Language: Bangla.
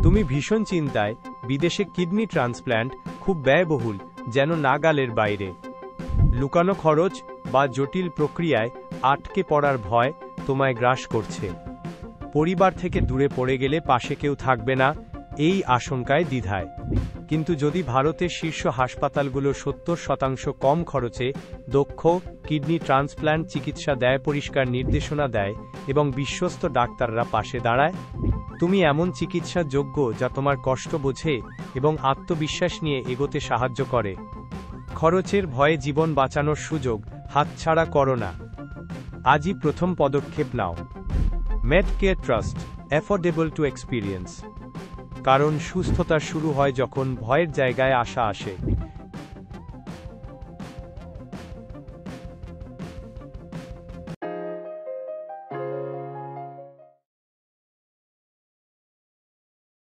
তুমি ভীষণ চিন্তায়, বিদেশে কিডনি ট্রান্সপ্ল্যান্ট খুব ব্যয়বহুল, যেন নাগালের বাইরে। লুকানো খরচ বা জটিল প্রক্রিয়ায় আটকে পড়ার ভয় তোমায় গ্রাস করছে। পরিবার থেকে দূরে পড়ে গেলে পাশে কেউ থাকবে না, এই আশঙ্কায় দ্বিধায়। কিন্তু যদি ভারতের শীর্ষ হাসপাতালগুলো 70% কম খরচে দক্ষ কিডনি ট্রান্সপ্ল্যান্ট চিকিৎসা দেয়, পরিষ্কার নির্দেশনা দেয় এবং বিশ্বস্ত ডাক্তাররা পাশে দাঁড়ায়, তুমি এমন চিকিৎসা যোগ্য যা তোমার কষ্ট বোঝে এবং আত্মবিশ্বাস নিয়ে এগোতে সাহায্য করে। খরচের ভয়ে জীবন বাঁচানোর সুযোগ হাতছাড়া করো না। আজই প্রথম পদক্ষেপ নাও। মেডকেয়ার ট্রাস্ট, অ্যাফোর্ডেবল টু এক্সপিরিয়েন্স। কারণ সুস্থতা শুরু হয় যখন ভয়ের জায়গায় আশা আসে।